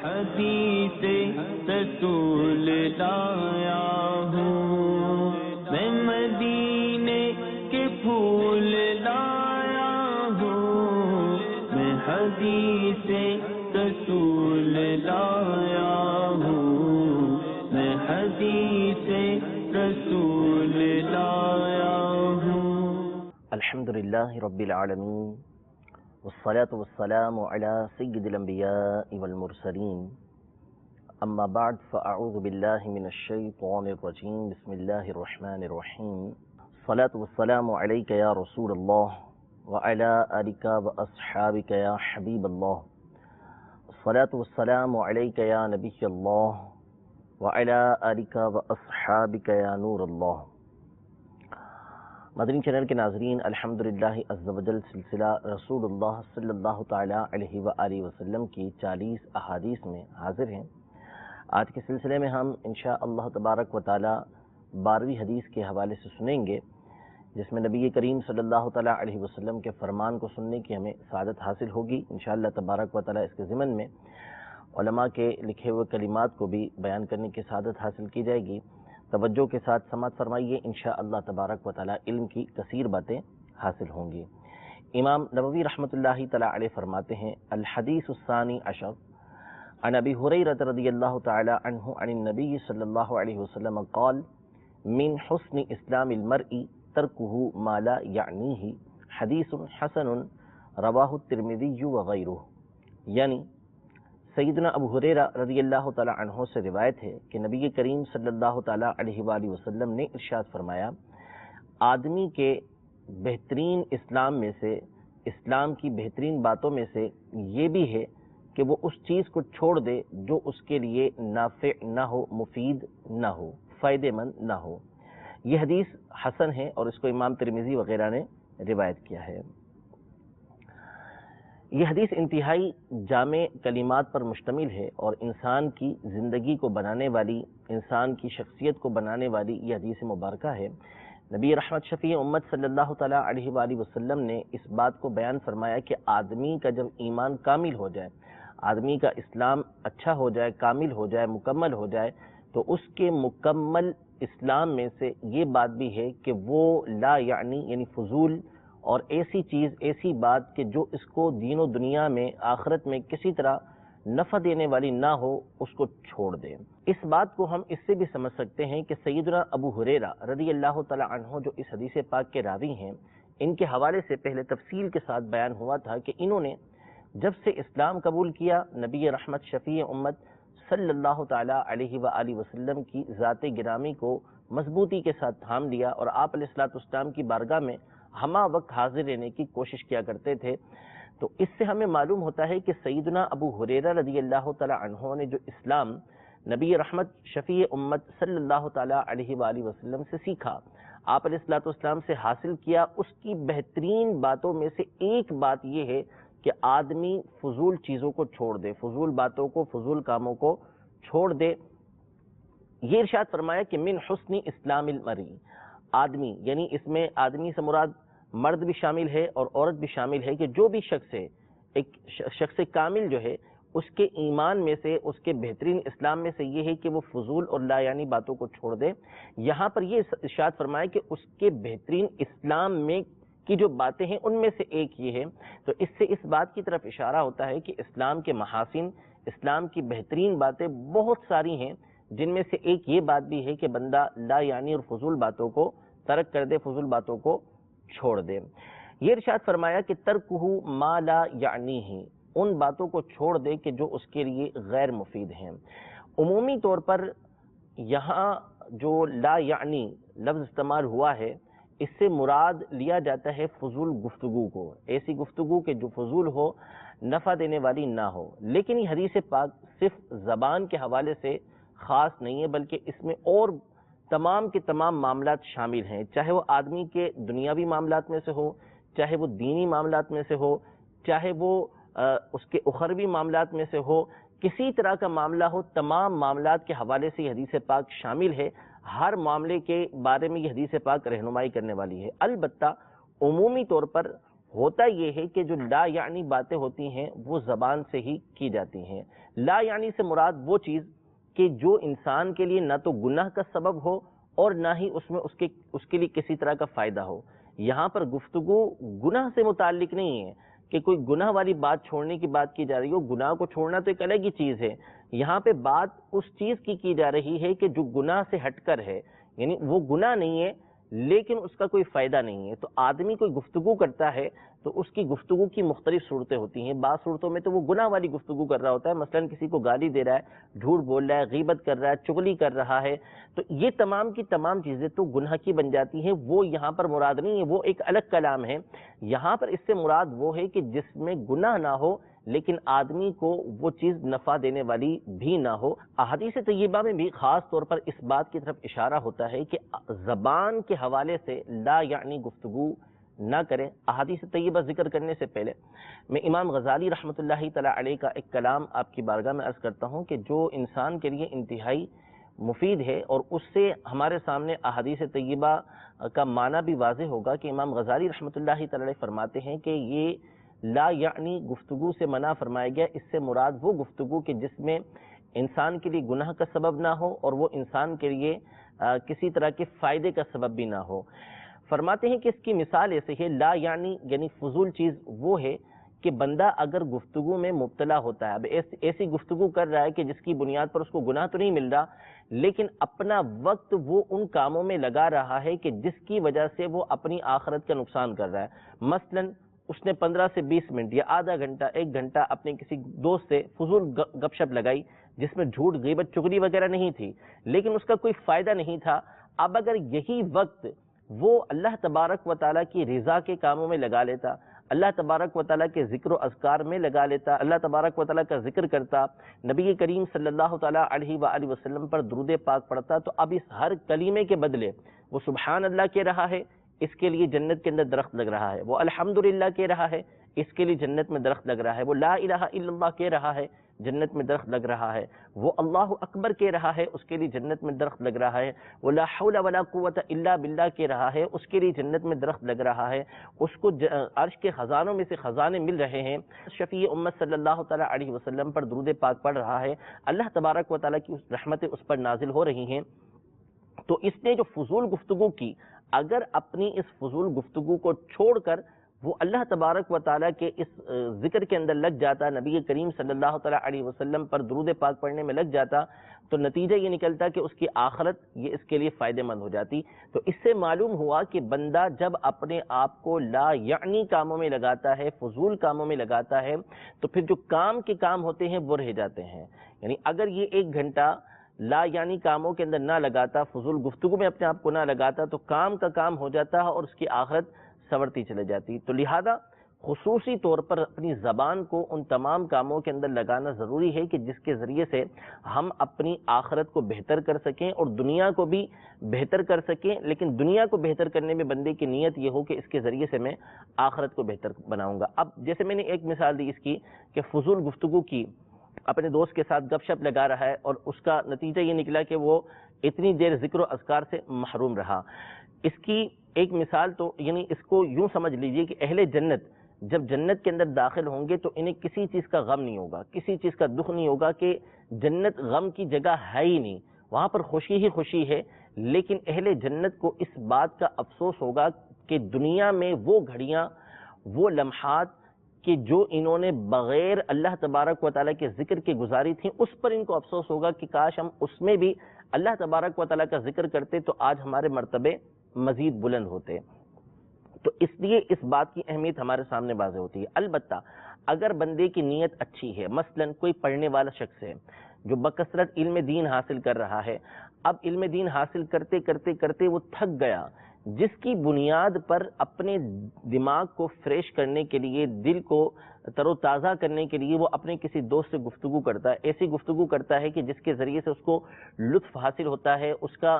حدیث رسول لایا ہوں، میں مدینے کے پھول لایا ہوں، میں حدیث رسول لایا ہوں، میں حدیث رسول لایا ہوں۔ الحمدللہ رب العالمین، والصلاة والسلام على سید الانبیاء والمرسلین، اما بعد فاعوذ باللہ من الشیطان الرجیم، بسم اللہ الرحمن الرحیم۔ الصلاة والسلام علیک یا رسول اللہ وعلی آلک واصحابک یا حبیب اللہ، الصلاة والسلام علیک یا نبی اللہ وعلی آلک واصحابک یا نور اللہ۔ مدنی چینل کے ناظرین، الحمدللہ عز و جل سلسلہ رسول اللہ صلی اللہ تعالی علیہ وآلہ وسلم کی 40 احادیث میں حاضر ہیں۔ آج کے سلسلے میں ہم انشاءاللہ تبارک و تعالی 12ویں حدیث کے حوالے سے سنیں گے، جس میں نبی کریم صلی اللہ تعالی علیہ وسلم کے فرمان کو سننے کی ہمیں سعادت حاصل ہوگی۔ انشاءاللہ تبارک و تعالی اس کے ضمن میں علماء کے لکھے ہوئے کلمات کو بھی بیان کرنے کی سعادت حاصل کی جائے گی۔ توجہ کے ساتھ سماعت فرمائیے، انشاءاللہ تبارک و تعالی علم کی کثیر باتیں حاصل ہوں گی۔ امام نووی رحمۃ اللہ تعالی علیہ فرماتے ہیں، الحدیث الثانی عشر عن ابی ہریرہ رضی اللہ تعالی عنہ عن النبی صلی اللہ علیہ وسلم قال من حسن اسلام المرء ترکہ ما لا یعنیہ حدیث حسن رواہ الترمذی وغیرہ۔ یعنی سیدنا ابو ہریرہ رضی اللہ تعالی عنہ سے روایت ہے کہ نبی کریم صلی اللہ تعالی علیہ وآلہ وسلم نے ارشاد فرمایا، آدمی کے بہترین اسلام میں سے، اسلام کی بہترین باتوں میں سے یہ بھی ہے کہ وہ اس چیز کو چھوڑ دے جو اس کے لیے نافع نہ ہو، مفید نہ ہو، فائدہ مند نہ ہو۔ یہ حدیث حسن ہے اور اس کو امام ترمذی وغیرہ نے روایت کیا ہے۔ یہ حدیث انتہائی جامع کلمات پر مشتمل ہے اور انسان کی زندگی کو بنانے والی، انسان کی شخصیت کو بنانے والی یہ حدیث مبارکہ ہے۔ نبی رحمت شفیع امت صلی اللہ تعالی علیہ وآلہ وسلم نے اس بات کو بیان فرمایا کہ آدمی کا جب ایمان کامل ہو جائے، آدمی کا اسلام اچھا ہو جائے، کامل ہو جائے، مکمل ہو جائے، تو اس کے مکمل اسلام میں سے یہ بات بھی ہے کہ وہ لا یعنی فضول اور ایسی چیز، ایسی بات کہ جو اس کو دین و دنیا میں، آخرت میں کسی طرح نفع دینے والی نہ ہو، اس کو چھوڑ دے۔ اس بات کو ہم اس سے بھی سمجھ سکتے ہیں کہ سیدنا ابو ہریرہ رضی اللہ تعالی عنہ جو اس حدیث پاک کے راوی ہیں، ان کے حوالے سے پہلے تفصیل کے ساتھ بیان ہوا تھا کہ انہوں نے جب سے اسلام قبول کیا، نبی رحمت شفیع امت صلی اللہ تعالی علیہ وآلہ وسلم کی ذات گرامی کو مضبوطی کے ساتھ تھام لیا اور آپ علیہ الصلوۃ والسلام کی بارگاہ میں ہمہ وقت حاضر رہنے کی کوشش کیا کرتے تھے۔ تو اس سے ہمیں معلوم ہوتا ہے کہ سیدنا ابو ہریرہ رضی اللہ تعالی عنہ نے جو اسلام نبی رحمت شفیع امت صلی اللہ تعالی علیہ وآلہ وسلم سے سیکھا، آپ علیہ الصلوۃ والسلام سے حاصل کیا، اس کی بہترین باتوں میں سے ایک بات یہ ہے کہ آدمی فضول چیزوں کو چھوڑ دے، فضول باتوں کو، فضول کاموں کو چھوڑ دے۔ یہ ارشاد فرمایا کہ من حسن اسلام المرء، آدمی یعنی اس میں آدمی سے مراد مرد بھی شامل ہے اور عورت بھی شامل ہے، کہ جو بھی شخص ہے، ایک شخص کامل جو ہے، اس کے ایمان میں سے، اس کے بہترین اسلام میں سے یہ ہے کہ وہ فضول اور لا یعنی باتوں کو چھوڑ دے۔ یہاں پر یہ ارشاد فرمایا کہ اس کے بہترین اسلام میں کی جو باتیں ہیں ان میں سے ایک یہ ہے، تو اس سے اس بات کی طرف اشارہ ہوتا ہے کہ اسلام کے محاسن، اسلام کی بہترین باتیں بہت ساری ہیں، جن میں سے ایک یہ بات بھی ہے کہ بندہ لا یعنی اور فضول باتوں کو ترک کر دے، فضول باتوں کو چھوڑ دے۔ یہ ارشاد فرمایا کہ ترکہ ما لا یعنیہ، ان باتوں کو چھوڑ دے کہ جو اس کے لیے غیر مفید ہیں۔ عمومی طور پر یہاں جو لا یعنی لفظ استعمال ہوا ہے، اس سے مراد لیا جاتا ہے فضول گفتگو کو، ایسی گفتگو کہ جو فضول ہو، نفع دینے والی نہ ہو۔ لیکن یہ حدیث پاک صرف زبان کے حوالے سے خاص نہیں ہے، بلکہ اس میں اور تمام کے تمام معاملات شامل ہیں، چاہے وہ آدمی کے دنیاوی معاملات میں سے ہو، چاہے وہ دینی معاملات میں سے ہو، چاہے وہ اس کے اخروی معاملات میں سے ہو، کسی طرح کا معاملہ ہو، تمام معاملات کے حوالے سے یہ حدیث پاک شامل ہے۔ ہر معاملے کے بارے میں یہ حدیث پاک رہنمائی کرنے والی ہے۔ البتہ عمومی طور پر ہوتا یہ ہے کہ جو لا یعنی باتیں ہوتی ہیں وہ زبان سے ہی کی جاتی ہیں. لا یعنی سے مراد وہ چیز کہ جو انسان کے لیے نہ تو گناہ کا سبب ہو اور نہ ہی اس کے لیے کسی طرح کا فائدہ ہو. یہاں پر گفتگو گناہ سے متعلق نہیں ہے کہ کوئی گناہ والی بات چھوڑنے کی بات کی جا رہی ہو. گناہ کو چھوڑنا تو ایک الگ ہی چیز ہے. یہاں پہ بات اس چیز کی جا رہی ہے کہ جو گناہ سے ہٹ کر ہے، یعنی وہ گناہ نہیں ہے لیکن اس کا کوئی فائدہ نہیں ہے. تو آدمی کوئی گفتگو کرتا ہے تو اس کی گفتگو کی مختلف صورتیں ہوتی ہیں. بعض صورتوں میں تو وہ گناہ والی گفتگو کر رہا ہوتا ہے، مثلا کسی کو گالی دے رہا ہے، جھوٹ بول رہا ہے، غیبت کر رہا ہے، چغلی کر رہا ہے. تو یہ تمام کی تمام چیزیں تو گناہ کی بن جاتی ہیں. وہ یہاں پر مراد نہیں ہے، وہ ایک الگ کلام ہے. یہاں پر اس سے مراد وہ ہے کہ جس میں گناہ نہ ہو لیکن آدمی کو وہ چیز نفع دینے والی بھی نہ ہو. احادیث طیبہ میں بھی خاص طور پر اس بات کی طرف اشارہ ہوتا ہے کہ زبان کے حوالے سے لا یعنی گفتگو نہ کریں. احادیث طیبہ ذکر کرنے سے پہلے میں امام غزالی رحمۃ اللہ تعالی علیہ کا ایک کلام آپ کی بارگاہ میں عرض کرتا ہوں کہ جو انسان کے لیے انتہائی مفید ہے اور اس سے ہمارے سامنے احادیث طیبہ کا معنی بھی واضح ہوگا. کہ امام غزالی رحمۃ اللہ تعالی علیہ فرماتے ہیں کہ یہ لا یعنی گفتگو سے منع فرمایا گیا، اس سے مراد وہ گفتگو کہ جس میں انسان کے لیے گناہ کا سبب نہ ہو اور وہ انسان کے لیے کسی طرح کے فائدے کا سبب بھی نہ ہو. فرماتے ہیں کہ اس کی مثال ایسے ہے، لا یعنی فضول چیز وہ ہے کہ بندہ اگر گفتگو میں مبتلا ہوتا ہے، اب ایسی گفتگو کر رہا ہے کہ جس کی بنیاد پر اس کو گناہ تو نہیں مل رہا لیکن اپنا وقت وہ ان کاموں میں لگا رہا ہے کہ جس کی وجہ سے وہ اپنی آخرت کا نقصان کر رہا ہے. مثلا اس نے 15 سے 20 منٹ یا آدھا گھنٹہ 1 گھنٹہ اپنے کسی دوست سے فضول گپ شپ لگائی جس میں جھوٹ غیبت چغلی وغیرہ نہیں تھی لیکن اس کا کوئی فائدہ نہیں تھا. اب اگر یہی وقت وہ اللہ تبارک و تعالیٰ کی رضا کے کاموں میں لگا لیتا، اللہ تبارک و تعالیٰ کے ذکر و اذکار میں لگا لیتا، اللہ تبارک و تعالیٰ کا ذکر کرتا، نبی کریم صلی اللہ تعالیٰ علیہ وآلہ وسلم پر درود پاک پڑھتا، تو اب اس ہر کلمے کے بدلے وہ سبحان اللہ کہہ رہا ہے، اس کے لیے جنت کے اندر درخت لگ رہا ہے. وہ الحمدللہ کہہ رہا ہے، اس کے لیے جنت میں درخت لگ رہا ہے. وہ لا الہ الا اللہ کہہ رہا ہے، جنت میں درخت لگ رہا ہے. وہ اللہ اکبر کہہ رہا ہے، اس کے لیے جنت میں درخت لگ رہا ہے. وہ لا حول ولا قوت الا باللہ کہہ رہا ہے، اس کے لیے جنت میں درخت لگ رہا ہے. اس کو عرش کے خزانوں میں سے خزانے مل رہے ہیں. شفیع امت صلی اللہ تعالیٰ علیہ وسلم پر درود پاک پڑھ رہا ہے، اللہ تبارک و تعالیٰ کی رحمتیں اس پر نازل ہو رہی ہیں. تو اس نے جو فضول گفتگو کی، اگر اپنی اس فضول گفتگو کو چھوڑ کر وہ اللہ تبارک و تعالیٰ کے اس ذکر کے اندر لگ جاتا، نبی کریم صلی اللہ تعالیٰ علیہ وسلم پر درود پاک پڑھنے میں لگ جاتا، تو نتیجہ یہ نکلتا کہ اس کی آخرت یہ اس کے لیے فائدہ مند ہو جاتی. تو اس سے معلوم ہوا کہ بندہ جب اپنے آپ کو لا یعنی کاموں میں لگاتا ہے، فضول کاموں میں لگاتا ہے، تو پھر جو کام کے کام ہوتے ہیں وہ رہ جاتے ہیں. یعنی اگر یہ 1 گھنٹہ لا یعنی کاموں کے اندر نہ لگاتا، فضول گفتگو میں اپنے آپ کو نہ لگاتا، تو کام کا کام ہو جاتا اور اس کی آخرت سنورتی چلے جاتی. تو لہذا خصوصی طور پر اپنی زبان کو ان تمام کاموں کے اندر لگانا ضروری ہے کہ جس کے ذریعے سے ہم اپنی آخرت کو بہتر کر سکیں اور دنیا کو بھی بہتر کر سکیں. لیکن دنیا کو بہتر کرنے میں بندے کی نیت یہ ہو کہ اس کے ذریعے سے میں آخرت کو بہتر بناؤں گا. اب جیسے میں نے ایک مثال دی اس کی کہ فضول گفتگو کی، اپنے دوست کے ساتھ گپ شپ لگا رہا ہے اور اس کا نتیجہ یہ نکلا کہ وہ اتنی دیر ذکر و اذکار سے محروم رہا. اس کی ایک مثال تو یعنی اس کو یوں سمجھ لیجئے کہ اہل جنت جب جنت کے اندر داخل ہوں گے تو انہیں کسی چیز کا غم نہیں ہوگا، کسی چیز کا دکھ نہیں ہوگا، کہ جنت غم کی جگہ ہے ہی نہیں، وہاں پر خوشی ہی خوشی ہے. لیکن اہل جنت کو اس بات کا افسوس ہوگا کہ دنیا میں وہ گھڑیاں، وہ لمحات کہ جو انہوں نے بغیر اللہ تبارک و تعالیٰ کے ذکر کے گزاری تھیں، اس پر ان کو افسوس ہوگا کہ کاش ہم اس میں بھی اللہ تبارک و تعالیٰ کا ذکر کرتے تو آج ہمارے مرتبے مزید بلند ہوتے. تو اس لیے اس بات کی اہمیت ہمارے سامنے واضح ہوتی ہے. البتہ اگر بندے کی نیت اچھی ہے، مثلا کوئی پڑھنے والا شخص ہے جو بکثرت علم دین حاصل کر رہا ہے، اب علم دین حاصل کرتے کرتے کرتے وہ تھک گیا، جس کی بنیاد پر اپنے دماغ کو فریش کرنے کے لیے، دل کو تر و تازہ کرنے کے لیے وہ اپنے کسی دوست سے گفتگو کرتا ہے، ایسی گفتگو کرتا ہے کہ جس کے ذریعے سے اس کو لطف حاصل ہوتا ہے، اس کا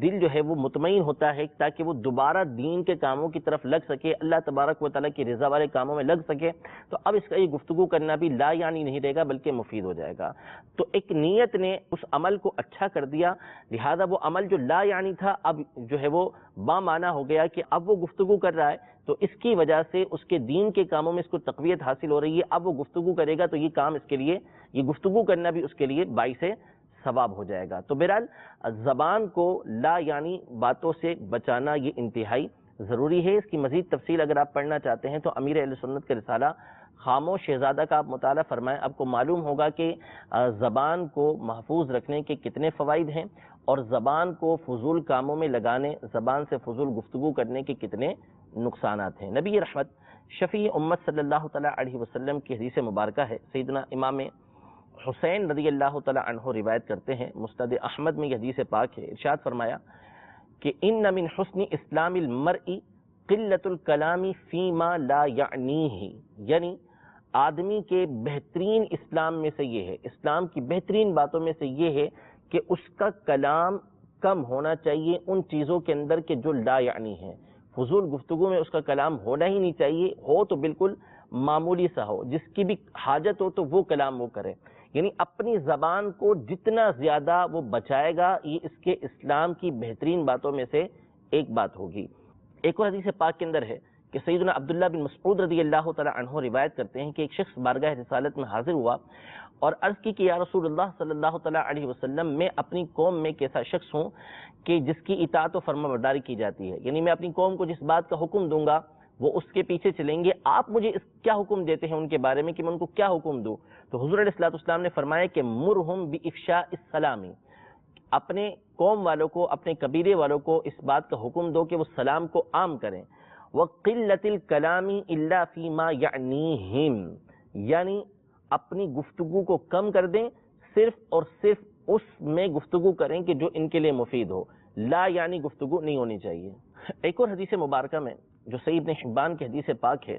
دل جو ہے وہ مطمئن ہوتا ہے تاکہ وہ دوبارہ دین کے کاموں کی طرف لگ سکے، اللہ تبارک و تعالیٰ کی رضا والے کاموں میں لگ سکے. تو اب اس کا یہ گفتگو کرنا بھی لا یعنی نہیں رہے گا بلکہ مفید ہو جائے گا. تو ایک نیت نے اس عمل کو اچھا کر دیا، لہذا وہ عمل جو لا یعنی تھا اب جو ہے وہ با معنی ہو گیا کہ اب وہ گفتگو کر رہا ہے تو اس کی وجہ سے اس کے دین کے کاموں میں اس کو تقویت حاصل ہو رہی ہے. اب وہ گفتگو کرے گا تو یہ کام اس کے لیے، یہ گفتگو کرنا بھی اس کے لیے باعث ثواب ہو جائے گا. تو بہرحال زبان کو لا یعنی باتوں سے بچانا یہ انتہائی ضروری ہے. اس کی مزید تفصیل اگر آپ پڑھنا چاہتے ہیں تو امیر اہل سنت کا رسالہ خاموش شہزادہ کا آپ مطالعہ فرمائیں. آپ کو معلوم ہوگا کہ زبان کو محفوظ رکھنے کے کتنے فوائد ہیں اور زبان کو فضول کاموں میں لگانے، زبان سے فضول گفتگو کرنے کے کتنے نقصانات ہیں. نبی رحمت شفیع امت صلی اللہ تعالیٰ علیہ وسلم کی حدیث مبارکہ ہے. سیدنا امام حسین رضی اللہ تعالیٰ عنہ روایت کرتے ہیں، مسند احمد میں یہ حدیث پاک ہے. ارشاد فرمایا کہ ان من حسن اسلام المرء قلت الکلام فیما لا یعنیہ، یعنی آدمی کے بہترین اسلام میں سے یہ ہے، اسلام کی بہترین باتوں میں سے یہ ہے کہ اس کا کلام کم ہونا چاہیے ان چیزوں کے اندر کہ جو لا یعنی ہیں. فضول گفتگو میں اس کا کلام ہونا ہی نہیں چاہیے، ہو تو بالکل معمولی سا ہو، جس کی بھی حاجت ہو تو وہ کلام وہ کرے. یعنی اپنی زبان کو جتنا زیادہ وہ بچائے گا یہ اس کے اسلام کی بہترین باتوں میں سے ایک بات ہوگی. ایک اور حدیث پاک کے اندر ہے کہ سیدنا عبداللہ بن مسعود رضی اللہ تعالی عنہ روایت کرتے ہیں کہ ایک شخص بارگاہ رسالت میں حاضر ہوا اور عرض کی کہ یا رسول اللہ صلی اللہ تعالی علیہ وسلم، میں اپنی قوم میں ایک ایسا شخص ہوں کہ جس کی اطاعت و فرما برداری کی جاتی ہے، یعنی میں اپنی قوم کو جس بات کا حکم دوں گا وہ اس کے پیچھے چلیں گے. آپ مجھے اس کیا حکم دیتے ہیں ان کے بارے میں کہ میں ان کو کیا حکم دوں؟ تو حضور علیہ الصلوۃ والسلام نے فرمایا کہ مرہم بافشاء السلام، اپنے قوم والوں کو، اپنے قبیلے والوں کو اس بات کا حکم دو کہ وہ سلام کو عام کریں. وقلت الکلام الا فیما یعنیہم، یعنی اپنی گفتگو کو کم کر دیں، صرف اور صرف اس میں گفتگو کریں کہ جو ان کے لیے مفید ہو، لا یعنی گفتگو نہیں ہونی چاہیے. ایک اور حدیث مبارکہ میں جو سید ابن حبان کی حدیث پاک ہے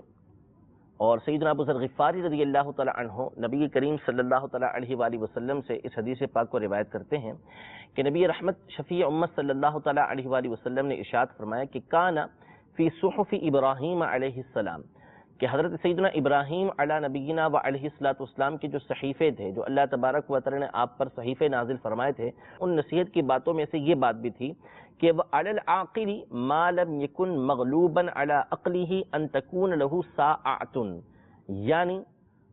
اور سیدنا ابو ذر غفاری رضی اللہ تعالی عنہ نبی کریم صلی اللہ تعالی علیہ وآلہ وسلم سے اس حدیث پاک کو روایت کرتے ہیں کہ نبی رحمت شفیع امت صلی اللہ تعالی علیہ وآلہ وسلم نے ارشاد فرمایا کہ کان فی صحف ابراہیم علیہ السلام، کہ حضرت سیدنا ابراہیم علی نبینا و علیہ السلام کے جو صحیفے تھے، جو اللہ تبارک و تعالی نے آپ پر صحیفے نازل فرمائے تھے، ان نصیحت کی باتوں میں سے یہ بات بھی تھی کہ وعلی العاقل ما لم یکن مغلوبا علی عقلہ ان تکون لہ ساعۃ، یعنی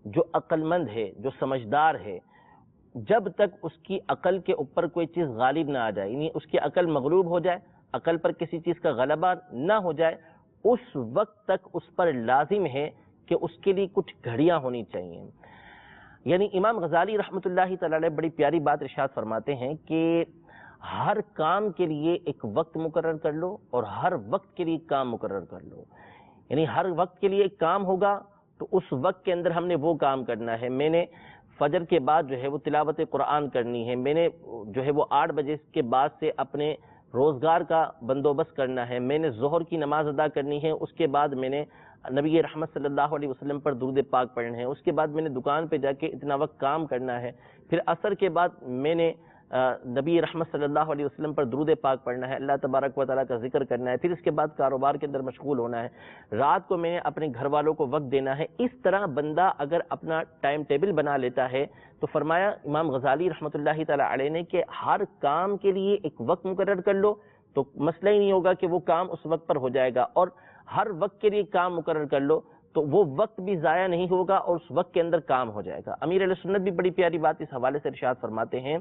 جو عقل مند ہے، جو سمجھدار ہے، جب تک اس کی عقل کے اوپر کوئی چیز غالب نہ آ جائے، یعنی اس کی عقل مغلوب ہو جائے، عقل پر کسی چیز کا غلبہ نہ ہو جائے، اس وقت تک اس پر لازم ہے کہ اس کے لیے کچھ گھڑیاں ہونی چاہیے. یعنی امام غزالی رحمۃ اللہ تعالی علیہ بڑی پیاری بات ارشاد فرماتے ہیں کہ ہر کام کے لیے ایک وقت مقرر کر لو اور ہر وقت کے لیے کام مقرر کر لو. یعنی ہر وقت کے لیے ایک کام ہوگا تو اس وقت کے اندر ہم نے وہ کام کرنا ہے. میں نے فجر کے بعد جو ہے وہ تلاوت قرآن کرنی ہے، میں نے جو ہے وہ 8 بجے کے بعد سے اپنے روزگار کا بندوبست کرنا ہے، میں نے ظہر کی نماز ادا کرنی ہے، اس کے بعد میں نے نبی رحمت صلی اللہ علیہ وسلم پر درود پاک پڑھنا ہے، اس کے بعد میں نے دکان پہ جا کے اتنا وقت کام کرنا ہے، پھر عصر کے بعد میں نے نبی رحمت صلی اللہ علیہ وسلم پر درود پاک پڑھنا ہے، اللہ تبارک و تعالیٰ کا ذکر کرنا ہے، پھر اس کے بعد کاروبار کے اندر مشغول ہونا ہے، رات کو میں نے اپنے گھر والوں کو وقت دینا ہے. اس طرح بندہ اگر اپنا ٹائم ٹیبل بنا لیتا ہے تو فرمایا امام غزالی رحمۃ اللہ تعالی علیہ نے کہ ہر کام کے لیے ایک وقت مقرر کر لو تو مسئلہ ہی نہیں ہوگا کہ وہ کام اس وقت پر ہو جائے گا، اور ہر وقت کے لیے کام مقرر کر لو تو وہ وقت بھی ضائع نہیں ہوگا اور اس وقت کے اندر کام ہو جائے گا. امیر علیہ سنت بھی بڑی پیاری بات اس حوالے سے ارشاد فرماتے ہیں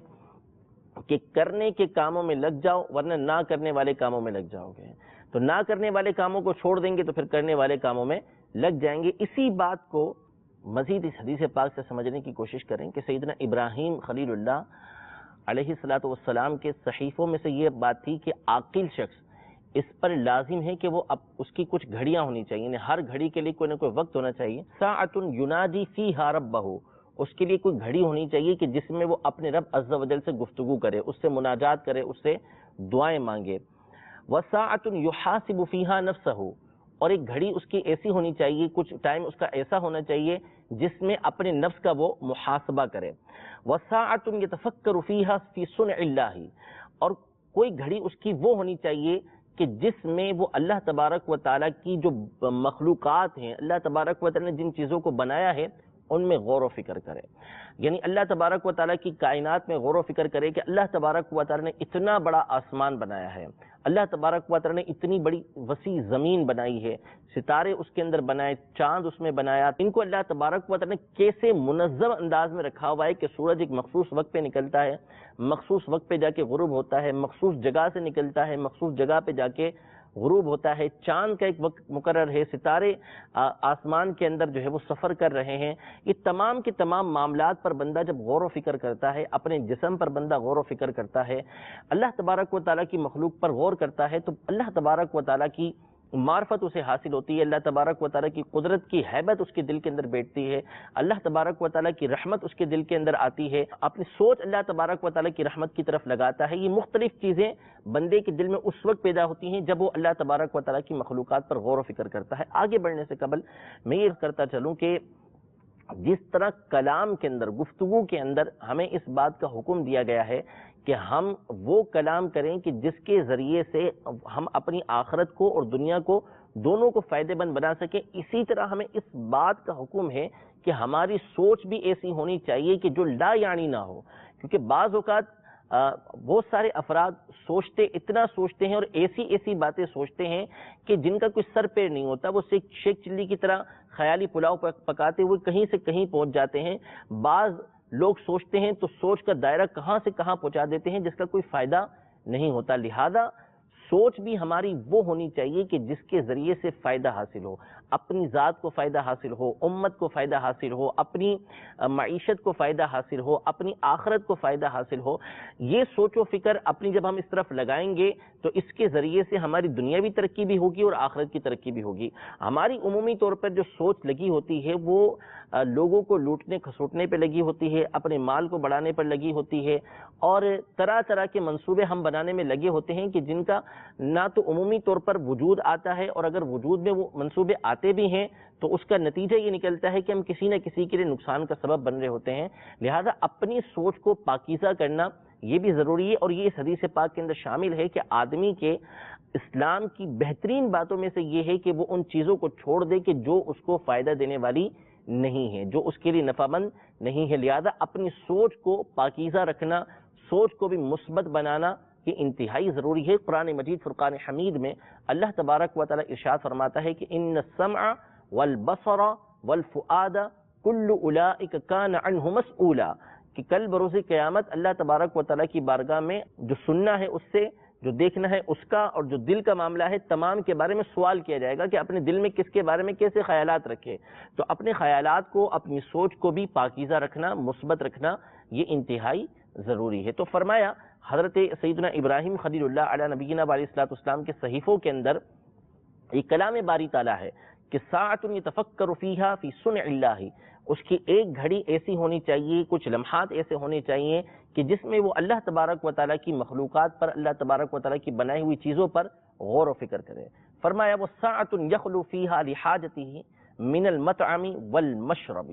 کہ کرنے کے کاموں میں لگ جاؤ ورنہ نہ کرنے والے کاموں میں لگ جاؤ گے. تو نہ کرنے والے کاموں کو چھوڑ دیں گے تو پھر کرنے والے کاموں میں لگ جائیں گے. اسی بات کو مزید اس حدیث پاک سے سمجھنے کی کوشش کریں کہ سیدنا ابراہیم خلیل اللہ علیہ السلام کے صحیفوں میں سے یہ بات تھی کہ عاقل شخص اس پر لازم ہے کہ وہ اس کی کچھ گھڑیاں ہونی چاہیے، یعنی ہر گھڑی کے لیے کوئی نہ کوئی وقت ہونا چاہیے. ساعۃ یناجی فیہا ربہ، اس کے لیے کوئی گھڑی ہونی چاہیے کہ جس میں وہ اپنے رب عز و جل سے گفتگو کرے، اس سے مناجات کرے، اس سے دعائیں مانگے. وساعۃ یحاسب فیہا نفسہ، اور ایک گھڑی اس کی ایسی ہونی چاہیے، کچھ ٹائم اس کا ایسا ہونا چاہیے جس میں اپنے نفس کا وہ محاسبہ کرے. وساعۃ یتفکر فیہا فی صنع اللہ، اور کوئی گھڑی اس کی وہ ہونی چاہیے کہ جس میں وہ اللہ تبارک و تعالیٰ کی جو مخلوقات ہیں، اللہ تبارک و تعالیٰ نے جن چیزوں کو بنایا ہے ان میں غور و فکر کرے. یعنی اللہ تبارک و تعالیٰ کی کائنات میں غور و فکر کرے کہ اللہ تبارک و تعالیٰ نے اتنا بڑا آسمان بنایا ہے، اللہ تبارک و تعالیٰ نے اتنی بڑی وسیع زمین بنائی ہے، ستارے اس کے اندر بنائے، چاند اس میں بنایا، ان کو اللہ تبارک و تعالیٰ نے کیسے منظم انداز میں رکھا ہوا ہے کہ سورج ایک مخصوص وقت پہ نکلتا ہے، مخصوص وقت پہ جا کے غروب ہوتا ہے، مخصوص جگہ سے نکلتا ہے، مخصوص جگہ پہ جا کے غروب ہوتا ہے، چاند کا ایک وقت مقرر ہے، ستارے آسمان کے اندر جو ہے وہ سفر کر رہے ہیں۔ یہ تمام کے تمام معاملات پر بندہ جب غور و فکر کرتا ہے، اپنے جسم پر بندہ غور و فکر کرتا ہے، اللہ تبارک و تعالیٰ کی مخلوق پر غور کرتا ہے، تو اللہ تبارک و تعالیٰ کی معرفت اسے حاصل ہوتی ہے، اللہ تبارک و تعالیٰ کی قدرت کی ہیبت اس کے دل کے اندر بیٹھتی ہے، اللہ تبارک و تعالیٰ کی رحمت اس کے دل کے اندر آتی ہے، اپنی سوچ اللہ تبارک و تعالیٰ کی رحمت کی طرف لگاتا ہے۔ یہ مختلف چیزیں بندے کے دل میں اس وقت پیدا ہوتی ہیں جب وہ اللہ تبارک و تعالیٰ کی مخلوقات پر غور و فکر کرتا ہے۔ آگے بڑھنے سے قبل میں یہ کرتا چلوں کہ جس طرح کلام کے اندر، گفتگو کے اندر ہمیں اس بات کا حکم دیا گیا ہے کہ ہم وہ کلام کریں کہ جس کے ذریعے سے ہم اپنی آخرت کو اور دنیا کو دونوں کو فائدے مند بنا سکیں، اسی طرح ہمیں اس بات کا حکم ہے کہ ہماری سوچ بھی ایسی ہونی چاہیے کہ جو لا یعنی نہ ہو، کیونکہ بعض اوقات بہت سارے افراد اتنا سوچتے ہیں اور ایسی باتیں سوچتے ہیں کہ جن کا کوئی سر پیر نہیں ہوتا، وہ شیخ چلی کی طرح خیالی پلاؤ پکاتے ہوئے کہیں سے کہیں پہنچ جاتے ہیں۔ بعض لوگ سوچتے ہیں تو سوچ کا دائرہ کہاں سے کہاں پہنچا دیتے ہیں جس کا کوئی فائدہ نہیں ہوتا۔ لہذا سوچ بھی ہماری وہ ہونی چاہیے کہ جس کے ذریعے سے فائدہ حاصل ہو، اپنی ذات کو فائدہ حاصل ہو، امت کو فائدہ حاصل ہو، اپنی معیشت کو فائدہ حاصل ہو، اپنی آخرت کو فائدہ حاصل ہو۔ یہ سوچ و فکر اپنی جب ہم اس طرف لگائیں گے تو اس کے ذریعے سے ہماری دنیاوی ترقی بھی ہوگی اور آخرت کی ترقی بھی ہوگی۔ ہماری عمومی طور پر جو سوچ لگی ہوتی ہے وہ لوگوں کو لوٹنے کھسوٹنے پہ لگی ہوتی ہے، اپنے مال کو بڑھانے پر لگی ہوتی ہے، اور طرح طرح کے منصوبے ہم بنانے میں لگے ہوتے ہیں کہ جن کا نہ تو عمومی طور پر وجود آتا ہے، اور اگر وجود میں وہ منصوبے آتے بھی ہیں تو اس کا نتیجہ یہ نکلتا ہے کہ ہم کسی نہ کسی کے لیے نقصان کا سبب بن رہے ہوتے ہیں۔ لہذا اپنی سوچ کو پاکیزہ کرنا یہ بھی ضروری ہے، اور یہ اس حدیث پاک کے اندر شامل ہے کہ آدمی کے اسلام کی بہترین باتوں میں سے یہ ہے کہ وہ ان چیزوں کو چھوڑ دے کہ جو اس کو فائدہ دینے والی نہیں ہے، جو اس کے لیے نفع مند نہیں ہے۔ لہذا اپنی سوچ کو پاکیزہ رکھنا، سوچ کو بھی مثبت بنانا یہ انتہائی ضروری ہے۔ قرآن مجید فرقان حمید میں اللہ تبارک و تعالی ارشاد فرماتا ہے کہ ان السمع والبصر والفؤاد کل اولئک کان عنہ مسئولا، کہ کل بروز قیامت اللہ تبارک و تعالی کی بارگاہ میں جو سننا ہے اس سے، جو دیکھنا ہے اس کا، اور جو دل کا معاملہ ہے تمام کے بارے میں سوال کیا جائے گا کہ اپنے دل میں کس کے بارے میں کیسے خیالات رکھے۔ تو اپنے خیالات کو، اپنی سوچ کو بھی پاکیزہ رکھنا، مثبت رکھنا یہ انتہائی ضروری ہے۔ تو فرمایا حضرت سیدنا ابراہیم خلیل اللہ علیہ نبینا علیہ الصلوۃ والسلام کے صحیفوں کے اندر ایک کلام باری تعالیٰ ہے کہ ساعۃ یتفکر فیہا فی صنع اللہ، اس کی ایک گھڑی ایسی ہونی چاہیے، کچھ لمحات ایسے ہونے چاہیے کہ جس میں وہ اللہ تبارک و تعالیٰ کی مخلوقات پر، اللہ تبارک و تعالیٰ کی بنائی ہوئی چیزوں پر غور و فکر کرے۔ فرمایا وہ ساعۃ یخلو فیہا لحاجتہ من المطعم والمشرب،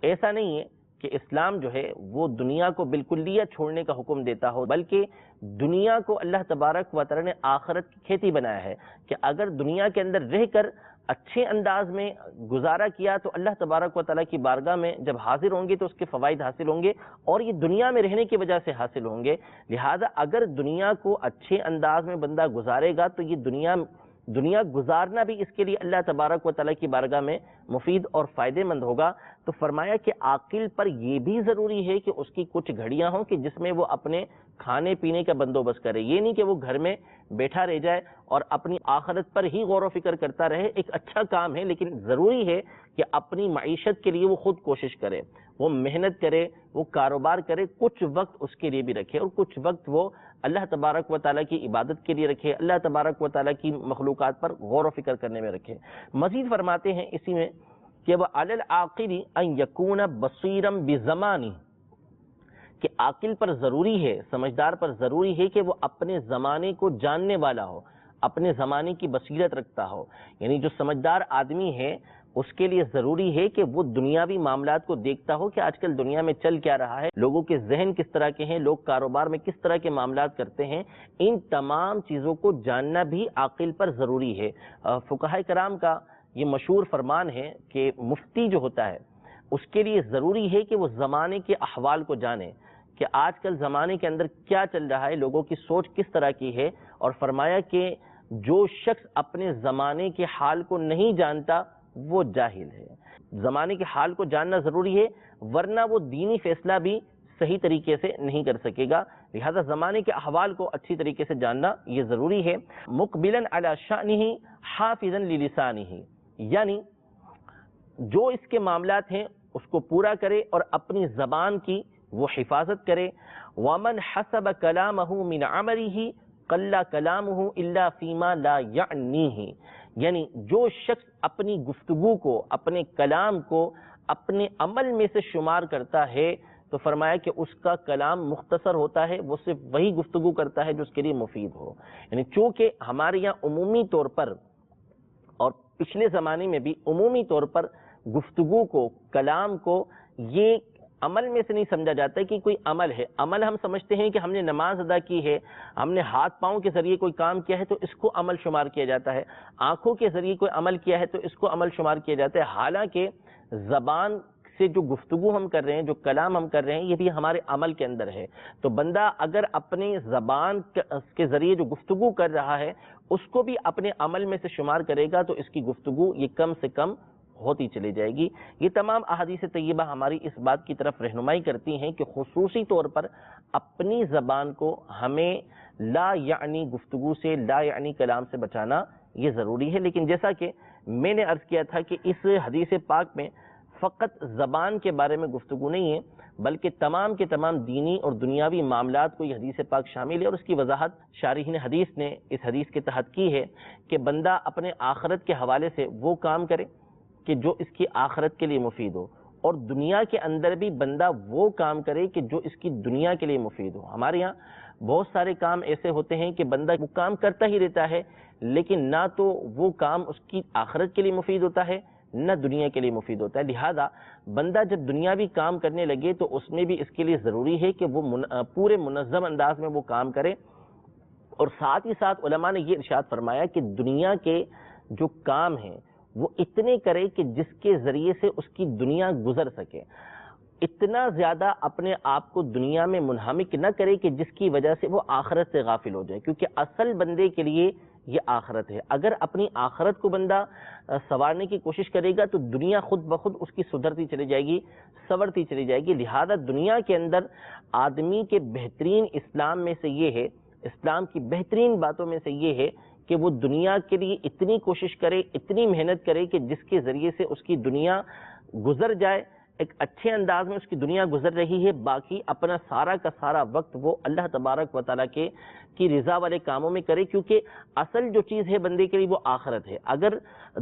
ایسا نہیں ہے کہ اسلام جو ہے وہ دنیا کو بالکلیہ چھوڑنے کا حکم دیتا ہو، بلکہ دنیا کو اللہ تبارک و تعالی نے آخرت کی کھیتی بنایا ہے کہ اگر دنیا کے اندر رہ کر اچھے انداز میں گزارا کیا تو اللہ تبارک و تعالیٰ کی بارگاہ میں جب حاضر ہوں گے تو اس کے فوائد حاصل ہوں گے، اور یہ دنیا میں رہنے کی وجہ سے حاصل ہوں گے۔ لہذا اگر دنیا کو اچھے انداز میں بندہ گزارے گا تو یہ دنیا گزارنا بھی اس کے لیے اللہ تبارک و تعالیٰ کی بارگاہ میں مفید اور فائدے مند ہوگا۔ تو فرمایا کہ عاقل پر یہ بھی ضروری ہے کہ اس کی کچھ گھڑیاں ہوں کہ جس میں وہ اپنے کھانے پینے کا بندوبست کرے، یہ نہیں کہ وہ گھر میں بیٹھا رہ جائے اور اپنی آخرت پر ہی غور و فکر کرتا رہے۔ ایک اچھا کام ہے، لیکن ضروری ہے کہ اپنی معیشت کے لیے وہ خود کوشش کرے، وہ محنت کرے، وہ کاروبار کرے، کچھ وقت اس کے لیے بھی رکھے، اور کچھ وقت وہ اللہ تبارک و تعالیٰ کی عبادت کے لیے رکھے، اللہ تبارک و تعالیٰ کی مخلوقات پر غور و فکر کرنے میں رکھے۔ مزید فرماتے ہیں اسی میں کہ وَعَلَى الْعَاقِلِ أَن يَكُونَ بَصِيرًا بِزَمَانِهِ، کہ عاقل پر ضروری ہے، سمجھدار پر ضروری ہے کہ وہ اپنے زمانے کو جاننے والا ہو، اپنے زمانے کی بصیرت رکھتا ہو۔ یعنی جو سمجھدار آدمی ہے اس کے لیے ضروری ہے کہ وہ دنیاوی معاملات کو دیکھتا ہو کہ آج کل دنیا میں چل کیا رہا ہے، لوگوں کے ذہن کس طرح کے ہیں، لوگ کاروبار میں کس طرح کے معاملات کرتے ہیں، ان تمام چیزوں کو جاننا بھی عاقل پر ضروری ہے۔ فقہاء کرام کا یہ مشہور فرمان ہے کہ مفتی جو ہوتا ہے اس کے لیے ضروری ہے کہ وہ زمانے کے احوال کو جانے کہ آج کل زمانے کے اندر کیا چل رہا ہے، لوگوں کی سوچ کس طرح کی ہے، اور فرمایا کہ جو شخص اپنے زمانے کے حال کو نہیں جانتا وہ جاہل ہے۔ زمانے کے حال کو جاننا ضروری ہے، ورنہ وہ دینی فیصلہ بھی صحیح طریقے سے نہیں کر سکے گا۔ لہذا زمانے کے احوال کو اچھی طریقے سے جاننا یہ ضروری ہے۔ مقبلا علی شأنہ حافظا للسانہ، یعنی جو اس کے معاملات ہیں اس کو پورا کرے اور اپنی زبان کی وہ حفاظت کرے۔ ومن حسب کلامہ من عملہ قل کلامہ الا فیما لا یعنیہ، یعنی جو شخص اپنی گفتگو کو، اپنے کلام کو اپنے عمل میں سے شمار کرتا ہے تو فرمایا کہ اس کا کلام مختصر ہوتا ہے، وہ صرف وہی گفتگو کرتا ہے جو اس کے لیے مفید ہو۔ یعنی چونکہ ہمارے یہاں عمومی طور پر اور پچھلے زمانے میں بھی عمومی طور پر گفتگو کو، کلام کو یہ عمل میں سے نہیں سمجھا جاتا ہے کہ کوئی عمل ہے۔ عمل ہم سمجھتے ہیں کہ ہم نے نماز ادا کی ہے، ہم نے ہاتھ پاؤں کے ذریعے کوئی کام کیا ہے تو اس کو عمل شمار کیا جاتا ہے، آنکھوں کے ذریعے کوئی عمل کیا ہے تو اس کو عمل شمار کیا جاتا ہے۔ حالانکہ زبان سے جو گفتگو ہم کر رہے ہیں، جو کلام ہم کر رہے ہیں، یہ بھی ہمارے عمل کے اندر ہے۔ تو بندہ اگر اپنی زبان کے ذریعے جو گفتگو کر رہا ہے اس کو بھی اپنے عمل میں سے شمار کرے گا تو اس کی گفتگو یہ کم سے کم ہوتی چلی جائے گی۔ یہ تمام احادیث طیبہ ہماری اس بات کی طرف رہنمائی کرتی ہیں کہ خصوصی طور پر اپنی زبان کو ہمیں لا یعنی گفتگو سے، لا یعنی کلام سے بچانا یہ ضروری ہے۔ لیکن جیسا کہ میں نے عرض کیا تھا کہ اس حدیث پاک میں فقط زبان کے بارے میں گفتگو نہیں ہے، بلکہ تمام کے تمام دینی اور دنیاوی معاملات کو یہ حدیث پاک شامل ہے، اور اس کی وضاحت شارحین حدیث نے اس حدیث کے تحت کی ہے کہ بندہ اپنے آخرت کے حوالے سے وہ کام کرے کہ جو اس کی آخرت کے لیے مفید ہو، اور دنیا کے اندر بھی بندہ وہ کام کرے کہ جو اس کی دنیا کے لیے مفید ہو۔ ہمارے یہاں بہت سارے کام ایسے ہوتے ہیں کہ بندہ وہ کام کرتا ہی رہتا ہے، لیکن نہ تو وہ کام اس کی آخرت کے لیے مفید ہوتا ہے نہ دنیا کے لیے مفید ہوتا ہے۔ لہذا بندہ جب دنیاوی کام کرنے لگے تو اس میں بھی اس کے لیے ضروری ہے کہ وہ پورے منظم انداز میں وہ کام کرے، اور ساتھ ہی ساتھ علماء نے یہ ارشاد فرمایا کہ دنیا کے جو کام ہیں وہ اتنے کرے کہ جس کے ذریعے سے اس کی دنیا گزر سکے۔ اتنا زیادہ اپنے آپ کو دنیا میں منہمک نہ کرے کہ جس کی وجہ سے وہ آخرت سے غافل ہو جائے، کیونکہ اصل بندے کے لیے یہ آخرت ہے۔ اگر اپنی آخرت کو بندہ سنوارنے کی کوشش کرے گا تو دنیا خود بخود اس کی سدھرتی چلی جائے گی، سنورتی چلی جائے گی۔ لہذا دنیا کے اندر آدمی کے بہترین اسلام میں سے یہ ہے، اسلام کی بہترین باتوں میں سے یہ ہے کہ وہ دنیا کے لیے اتنی کوشش کرے، اتنی محنت کرے کہ جس کے ذریعے سے اس کی دنیا گزر جائے، ایک اچھے انداز میں اس کی دنیا گزر رہی ہے، باقی اپنا سارا کا سارا وقت وہ اللہ تبارک و تعالیٰ کی رضا والے کاموں میں کرے، کیونکہ اصل جو چیز ہے بندے کے لیے وہ آخرت ہے۔ اگر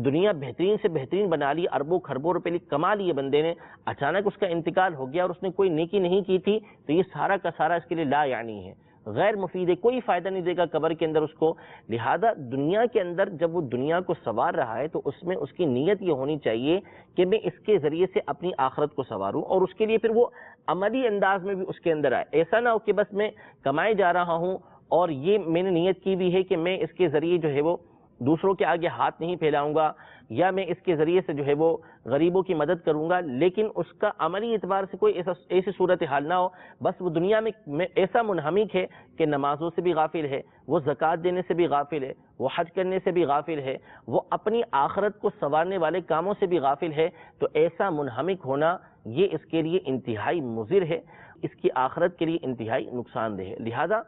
دنیا بہترین سے بہترین بنا لی، اربوں خربوں روپے کما لیے بندے نے، اچانک اس کا انتقال ہو گیا اور اس نے کوئی نیکی نہیں کی تھی تو یہ سارا کا سارا اس کے لیے لا یعنی ہے، غیر مفید ہے، کوئی فائدہ نہیں دے گا قبر کے اندر اس کو۔ لہذا دنیا کے اندر جب وہ دنیا کو سنوار رہا ہے تو اس میں اس کی نیت یہ ہونی چاہیے کہ میں اس کے ذریعے سے اپنی آخرت کو سنواروں، اور اس کے لیے پھر وہ عملی انداز میں بھی اس کے اندر آئے۔ ایسا نہ ہو کہ بس میں کمائے جا رہا ہوں اور یہ میں نے نیت کی بھی ہے کہ میں اس کے ذریعے جو ہے وہ دوسروں کے آگے ہاتھ نہیں پھیلاؤں گا، یا میں اس کے ذریعے سے جو ہے وہ غریبوں کی مدد کروں گا، لیکن اس کا عملی اعتبار سے کوئی ایسی صورتحال نہ ہو، بس وہ دنیا میں ایسا منہمک ہے کہ نمازوں سے بھی غافل ہے، وہ زکوٰۃ دینے سے بھی غافل ہے، وہ حج کرنے سے بھی غافل ہے، وہ اپنی آخرت کو سنوارنے والے کاموں سے بھی غافل ہے، تو ایسا منہمک ہونا یہ اس کے لیے انتہائی مضر ہے، اس کی آخرت کے لیے انتہائی نقصان دہ ہے۔ لہذا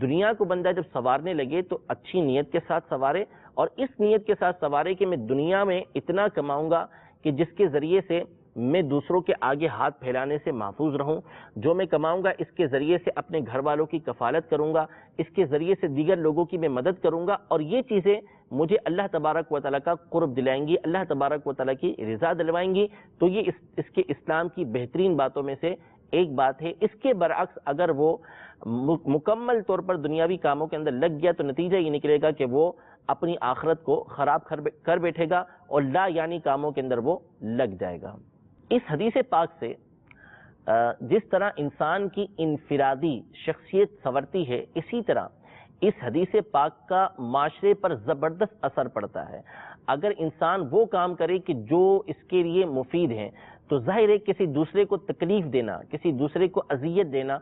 دنیا کو بندہ جب سنوارنے لگے تو اچھی نیت کے ساتھ سنوارے، اور اس نیت کے ساتھ سنوارے کہ میں دنیا میں اتنا کماؤں گا کہ جس کے ذریعے سے میں دوسروں کے آگے ہاتھ پھیلانے سے محفوظ رہوں، جو میں کماؤں گا اس کے ذریعے سے اپنے گھر والوں کی کفالت کروں گا، اس کے ذریعے سے دیگر لوگوں کی میں مدد کروں گا، اور یہ چیزیں مجھے اللہ تبارک و تعالیٰ کا قرب دلائیں گی، اللہ تبارک و تعالیٰ کی رضا دلوائیں گی، تو یہ اس کے اسلام کی بہترین باتوں میں سے ایک بات ہے۔ اس کے برعکس اگر وہ مکمل طور پر دنیاوی کاموں کے اندر لگ گیا تو نتیجہ یہ نکلے گا کہ وہ اپنی آخرت کو خراب کر بیٹھے گا اور لا یعنی کاموں کے اندر وہ لگ جائے گا۔ اس حدیث پاک سے جس طرح انسان کی انفرادی شخصیت سنورتی ہے، اسی طرح اس حدیث پاک کا معاشرے پر زبردست اثر پڑتا ہے۔ اگر انسان وہ کام کرے کہ جو اس کے لیے مفید ہیں تو ظاہر ہے کسی دوسرے کو تکلیف دینا، کسی دوسرے کو اذیت دینا،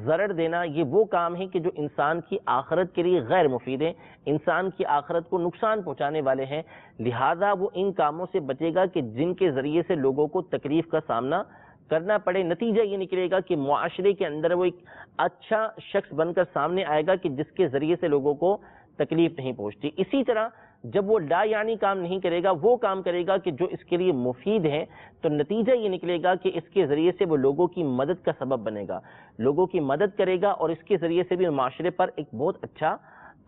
ضرر دینا، یہ وہ کام ہے کہ جو انسان کی آخرت کے لیے غیر مفید ہیں، انسان کی آخرت کو نقصان پہنچانے والے ہیں۔ لہذا وہ ان کاموں سے بچے گا کہ جن کے ذریعے سے لوگوں کو تکلیف کا سامنا کرنا پڑے۔ نتیجہ یہ نکلے گا کہ معاشرے کے اندر وہ ایک اچھا شخص بن کر سامنے آئے گا کہ جس کے ذریعے سے لوگوں کو تکلیف نہیں پہنچتی۔ اسی طرح جب وہ لا یعنی کام نہیں کرے گا، وہ کام کرے گا کہ جو اس کے لیے مفید ہے، تو نتیجہ یہ نکلے گا کہ اس کے ذریعے سے وہ لوگوں کی مدد کا سبب بنے گا، لوگوں کی مدد کرے گا، اور اس کے ذریعے سے بھی معاشرے پر ایک بہت اچھا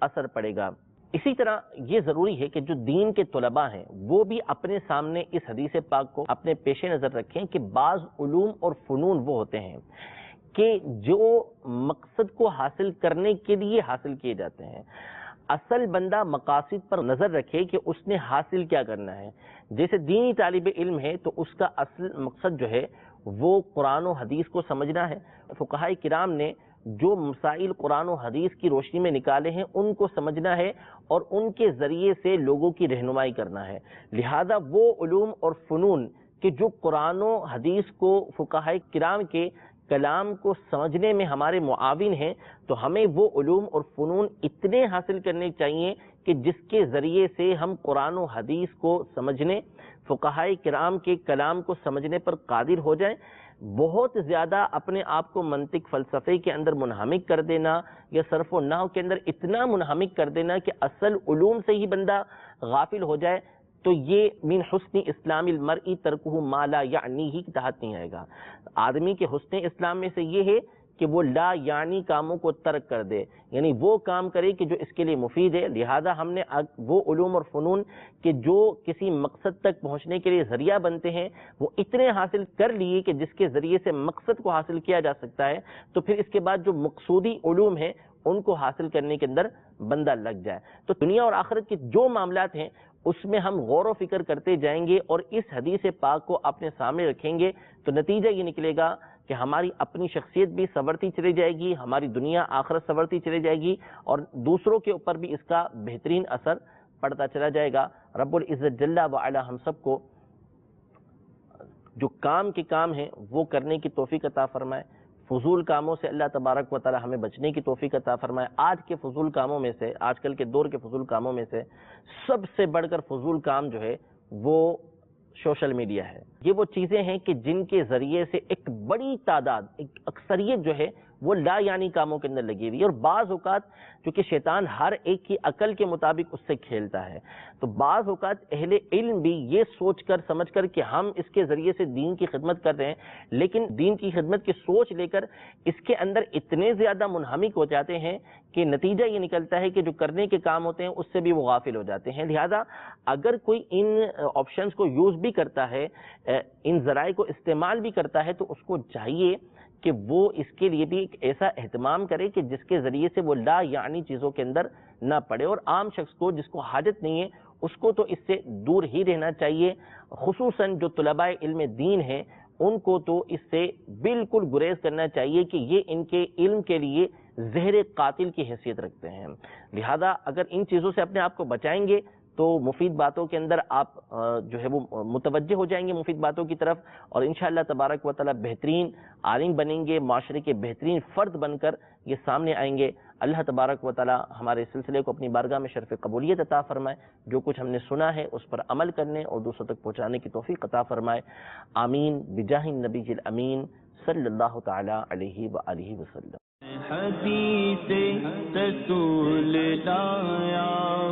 اثر پڑے گا۔ اسی طرح یہ ضروری ہے کہ جو دین کے طلباء ہیں وہ بھی اپنے سامنے اس حدیث پاک کو اپنے پیش نظر رکھیں کہ بعض علوم اور فنون وہ ہوتے ہیں کہ جو مقصد کو حاصل کرنے کے لیے حاصل کیے جاتے ہیں۔ اصل بندہ مقاصد پر نظر رکھے کہ اس نے حاصل کیا کرنا ہے۔ جیسے دینی طالب علم ہے تو اس کا اصل مقصد جو ہے وہ قرآن و حدیث کو سمجھنا ہے۔ فقہاء کرام نے جو مسائل قرآن و حدیث کی روشنی میں نکالے ہیں ان کو سمجھنا ہے اور ان کے ذریعے سے لوگوں کی رہنمائی کرنا ہے۔ لہذا وہ علوم اور فنون کہ جو قرآن و حدیث کو فقہاء کرام کے کلام کو سمجھنے میں ہمارے معاون ہیں، تو ہمیں وہ علوم اور فنون اتنے حاصل کرنے چاہیے کہ جس کے ذریعے سے ہم قرآن و حدیث کو سمجھنے، فقہاء کرام کے کلام کو سمجھنے پر قادر ہو جائیں۔ بہت زیادہ اپنے آپ کو منطق فلسفے کے اندر منہمک کر دینا یا صرف و نحو کے اندر اتنا منہمک کر دینا کہ اصل علوم سے ہی بندہ غافل ہو جائے، تو یہ من حسن اسلام المرء ترکہ ما لا یعنیہ کے تحت نہیں آئے گا۔ آدمی کے حسن اسلام میں سے یہ ہے کہ وہ لا یعنی کاموں کو ترک کر دے، یعنی وہ کام کرے کہ جو اس کے لیے مفید ہے۔ لہذا ہم نے وہ علوم اور فنون کہ جو کسی مقصد تک پہنچنے کے لیے ذریعہ بنتے ہیں وہ اتنے حاصل کر لیے کہ جس کے ذریعے سے مقصد کو حاصل کیا جا سکتا ہے، تو پھر اس کے بعد جو مقصودی علوم ہیں ان کو حاصل کرنے کے اندر بندہ لگ جائے۔ تو دنیا اور آخرت کے جو معاملات ہیں اس میں ہم غور و فکر کرتے جائیں گے اور اس حدیث پاک کو اپنے سامنے رکھیں گے، تو نتیجہ یہ نکلے گا کہ ہماری اپنی شخصیت بھی سنورتی چلی جائے گی، ہماری دنیا آخرت سنورتی چلی جائے گی، اور دوسروں کے اوپر بھی اس کا بہترین اثر پڑتا چلا جائے گا۔ رب العزت جل وعلا ہم سب کو جو کام کے کام ہیں وہ کرنے کی توفیق عطا فرمائے، فضول کاموں سے اللہ تبارک و تعالی ہمیں بچنے کی توفیق عطا فرمائے۔ آج کے فضول کاموں میں سے، آج کل کے دور کے فضول کاموں میں سے سب سے بڑھ کر فضول کام جو ہے وہ سوشل میڈیا ہے۔ یہ وہ چیزیں ہیں کہ جن کے ذریعے سے ایک بڑی تعداد، ایک اکثریت جو ہے وہ لا یعنی کاموں کے اندر لگی ہوئی ہے، اور بعض اوقات چونکہ شیطان ہر ایک کی عقل کے مطابق اس سے کھیلتا ہے، تو بعض اوقات اہل علم بھی یہ سوچ کر سمجھ کر کہ ہم اس کے ذریعے سے دین کی خدمت کر رہے ہیں، لیکن دین کی خدمت کی سوچ لے کر اس کے اندر اتنے زیادہ منہمک ہو جاتے ہیں کہ نتیجہ یہ نکلتا ہے کہ جو کرنے کے کام ہوتے ہیں اس سے بھی وہ غافل ہو جاتے ہیں۔ لہذا اگر کوئی ان آپشنز کو یوز بھی کرتا ہے، ان ذرائع کو استعمال بھی کرتا ہے، تو اس کو چاہیے کہ وہ اس کے لیے بھی ایک ایسا اہتمام کرے کہ جس کے ذریعے سے وہ لا یعنی چیزوں کے اندر نہ پڑے، اور عام شخص کو جس کو حاجت نہیں ہے اس کو تو اس سے دور ہی رہنا چاہیے۔ خصوصاً جو طلباء علم دین ہیں ان کو تو اس سے بالکل گریز کرنا چاہیے کہ یہ ان کے علم کے لیے زہر قاتل کی حیثیت رکھتے ہیں۔ لہذا اگر ان چیزوں سے اپنے آپ کو بچائیں گے تو مفید باتوں کے اندر آپ جو ہے وہ متوجہ ہو جائیں گے مفید باتوں کی طرف، اور انشاءاللہ تبارک و تعالی بہترین عالم بنیں گے، معاشرے کے بہترین فرد بن کر یہ سامنے آئیں گے۔ اللہ تبارک و تعالی ہمارے سلسلے کو اپنی بارگاہ میں شرف قبولیت عطا فرمائے، جو کچھ ہم نے سنا ہے اس پر عمل کرنے اور دوسروں تک پہنچانے کی توفیق عطا فرمائے۔ آمین بجاہ النبی الامین صلی اللہ تعالی علیہ وآلہ وسلم۔ حدیث رسول لایا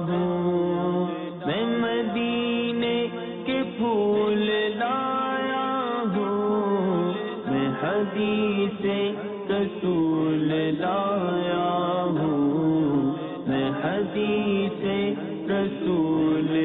ہوں، میں مدینے کے پھول لایا ہوں، میں حدیث رسول لایا ہوں، میں حدیث رسول